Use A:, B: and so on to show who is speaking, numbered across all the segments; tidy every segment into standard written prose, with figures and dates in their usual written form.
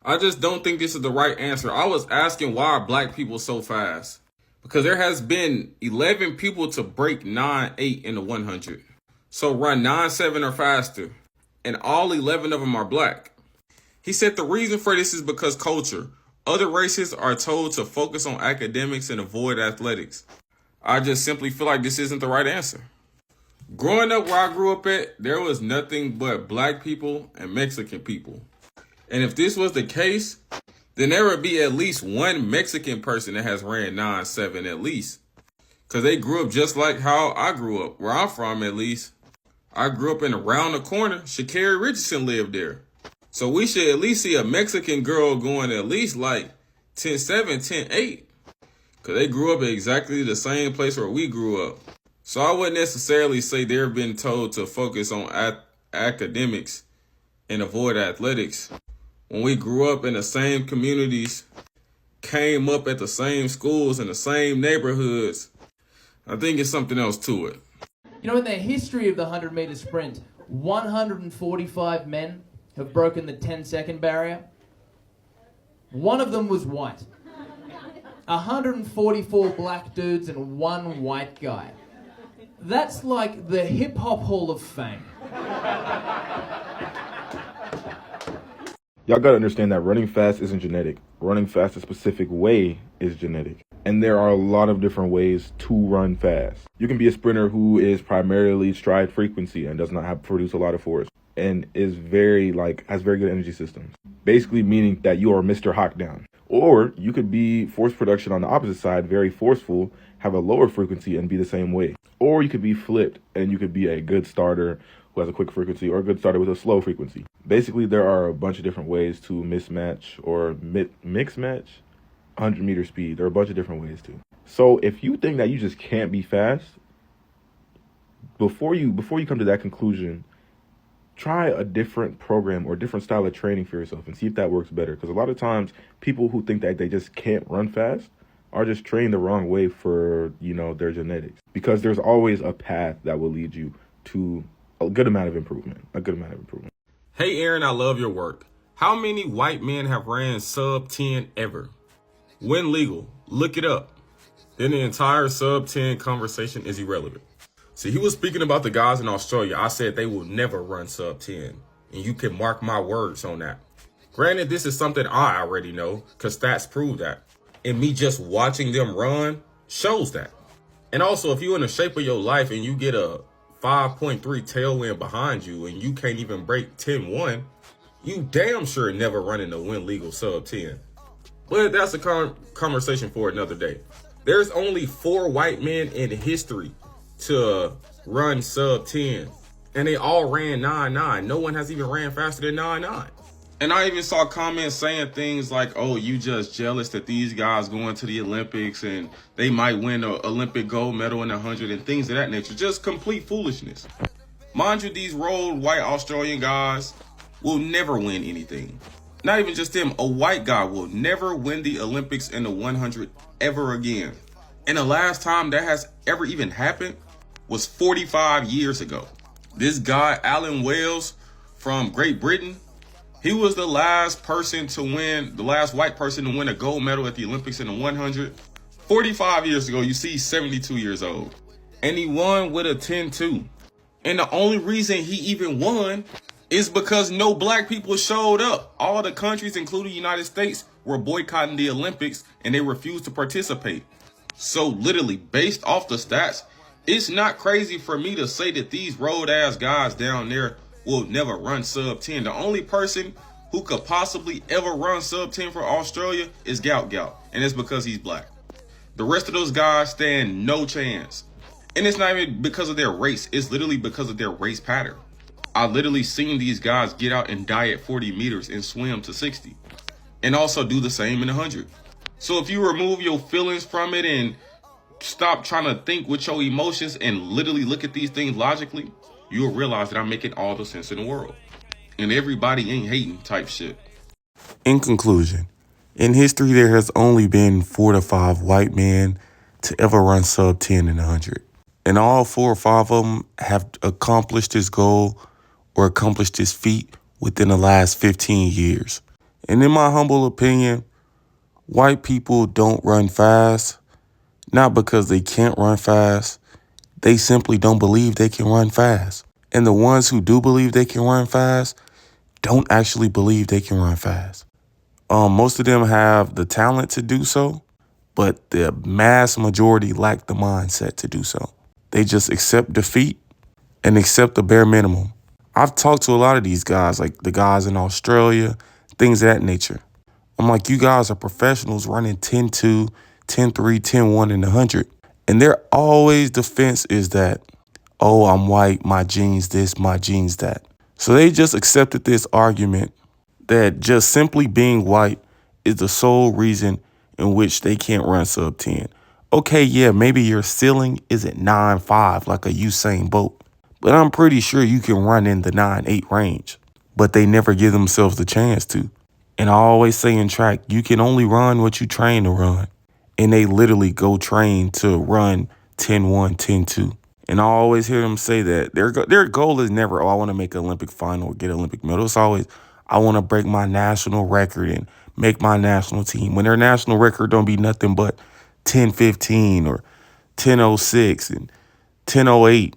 A: I just don't think this is the right answer. I was asking why are black people so fast? Because there has been 11 people to break 9.8 in the 100. So run 9.7 or faster. And all 11 of them are black. He said the reason for this is because culture. Other races are told to focus on academics and avoid athletics. I just simply feel like this isn't the right answer. Growing up where I grew up at, there was nothing but black people and Mexican people. And if this was the case, then there would be at least one Mexican person that has ran 9.7 at least. Because they grew up just like how I grew up, where I'm from at least. I grew up in around the corner. Sha'Carri Richardson lived there. So we should at least see a Mexican girl going at least like 10.7, 10.8. Because they grew up at exactly the same place where we grew up. So I wouldn't necessarily say they've been told to focus on academics and avoid athletics. When we grew up in the same communities, came up at the same schools in the same neighborhoods, I think it's something else to it.
B: You know, in the history of the 100-meter sprint, 145 men have broken the 10-second barrier. One of them was white. 144 black dudes and one white guy. That's like the Hip Hop Hall of Fame.
C: Y'all gotta understand that running fast isn't genetic. Running fast a specific way is genetic. And there are a lot of different ways to run fast. You can be a sprinter who is primarily stride frequency and does not have produce a lot of force and is has very good energy systems. Basically meaning that you are Mr. Hawkdown. Or you could be force production on the opposite side, very forceful, have a lower frequency and be the same way. Or you could be flipped and you could be a good starter who has a quick frequency or a good starter with a slow frequency. Basically, there are a bunch of different ways to mismatch or mix match 100-meter speed. There are a bunch of different ways to. So if you think that you just can't be fast, before you come to that conclusion, try a different program or different style of training for yourself and see if that works better. Because a lot of times, people who think that they just can't run fast are just trained the wrong way for, their genetics. Because there's always a path that will lead you to a good amount of improvement.
A: Hey Aaron, I love your work. How many white men have ran sub 10 ever? When legal, look it up. Then the entire sub 10 conversation is irrelevant. See, he was speaking about the guys in Australia. I said they will never run sub 10. And you can mark my words on that. Granted, this is something I already know because stats prove that. And me just watching them run shows that. And also, if you're in the shape of your life and you get a 5.3 tailwind behind you and you can't even break 10.1, you damn sure never running the win legal sub 10. But that's a conversation for another day. There's only 4 white men in history to run sub 10. And they all ran 9.9. No one has even ran faster than 9.9. And I even saw comments saying things like, oh, you just jealous that these guys going to the Olympics and they might win an Olympic gold medal in 100 and things of that nature. Just complete foolishness. Mind you, these road white Australian guys will never win anything. Not even just them. A white guy will never win the Olympics in the 100 ever again. And the last time that has ever even happened was 45 years ago. This guy, Alan Wales from Great Britain, he was the last white person to win a gold medal at the Olympics in the 100. 45 years ago, you see, he's 72 years old. And he won with a 10.2. And the only reason he even won is because no black people showed up. All the countries, including the United States, were boycotting the Olympics and they refused to participate. So literally, based off the stats, it's not crazy for me to say that these road-ass guys down there will never run sub 10. The only person who could possibly ever run sub 10 for Australia is Gout, and it's because he's black. The rest of those guys stand no chance. And it's not even because of their race. It's literally because of their race pattern. I literally seen these guys get out and die at 40 meters and swim to 60. And also do the same in 100. So if you remove your feelings from it and stop trying to think with your emotions and literally look at these things logically, you'll realize that I'm making all the sense in the world. And everybody ain't hating type shit. In conclusion, in history, there has only been 4 to 5 white men to ever run sub 10 in 100. And all 4 or 5 of them have accomplished this goal or accomplished this feat within the last 15 years. And in my humble opinion, white people don't run fast, not because they can't run fast. They simply don't believe they can run fast. And the ones who do believe they can run fast don't actually believe they can run fast. Most of them have the talent to do so, but the mass majority lack the mindset to do so. They just accept defeat and accept the bare minimum. I've talked to a lot of these guys, like the guys in Australia, things of that nature. I'm like, you guys are professionals running 10-2, 10-3, 10-1, and 100. And their always defense is that, oh, I'm white, my genes this, my genes that. So they just accepted this argument that just simply being white is the sole reason in which they can't run sub 10. Okay, yeah, maybe your ceiling is at 9.5 like a Usain Bolt, but I'm pretty sure you can run in the 9.8 range. But they never give themselves the chance to. And I always say in track, you can only run what you train to run. And they literally go train to run 10-1, 10-2. And I always hear them say that their goal is never, oh, I want to make an Olympic final or get an Olympic medal. It's always, I want to break my national record and make my national team. When their national record don't be nothing but 10-15 or 10-06 and 10-08.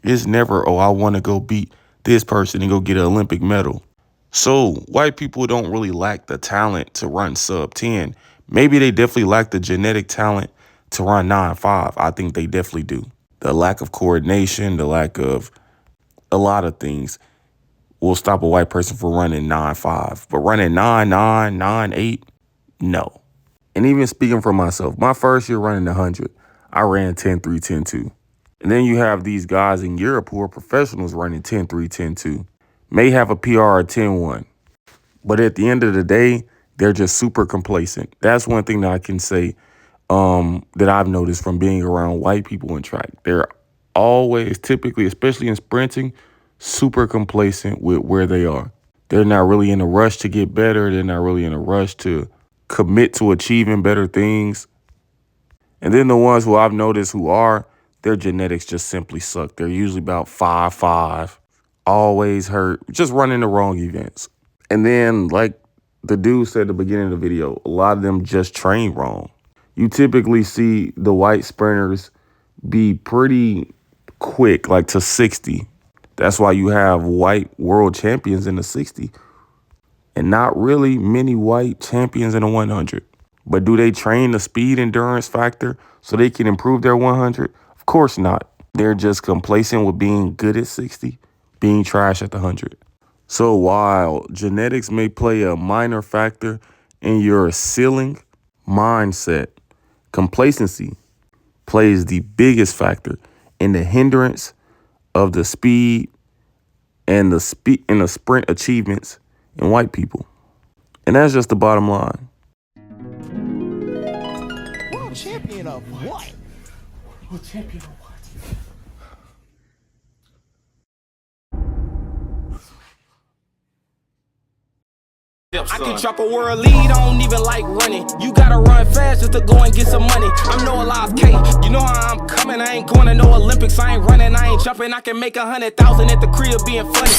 A: It's never, oh, I want to go beat this person and go get an Olympic medal. So white people don't really lack the talent to run sub 10. Maybe they definitely lack the genetic talent to run 9.5. I think they definitely do. The lack of coordination, the lack of a lot of things will stop a white person from running 9.5. But running 9.9, 9.8, no. And even speaking for myself, my first year running 100, I ran 10-3, 10-2. And then you have these guys in Europe who are professionals running 10-3, 10-2. May have a PR of 10-1. But at the end of the day, they're just super complacent. That's one thing that I can say that I've noticed from being around white people in track. They're always, typically, especially in sprinting, super complacent with where they are. They're not really in a rush to get better. They're not really in a rush to commit to achieving better things. And then the ones who I've noticed who are, their genetics just simply suck. They're usually about 5'5", always hurt, just running the wrong events. And then, like the dude said at the beginning of the video, a lot of them just train wrong. You typically see the white sprinters be pretty quick, like to 60. That's why you have white world champions in the 60 and not really many white champions in the 100. But do they train the speed endurance factor so they can improve their 100? Of course not. They're just complacent with being good at 60, being trash at the 100. So while genetics may play a minor factor in your ceiling, mindset, complacency plays the biggest factor in the hindrance of the speed and the sprint achievements in white people. And that's just the bottom line.
D: World champion of what?
E: World champion of what?
D: I can drop a world lead, I don't even like running. You gotta run fast just to go and get some money. I'm Noah Lyles K, you know how I'm coming. I ain't going to no Olympics, I ain't running, I ain't jumping. I can make 100,000 at the crib being funny.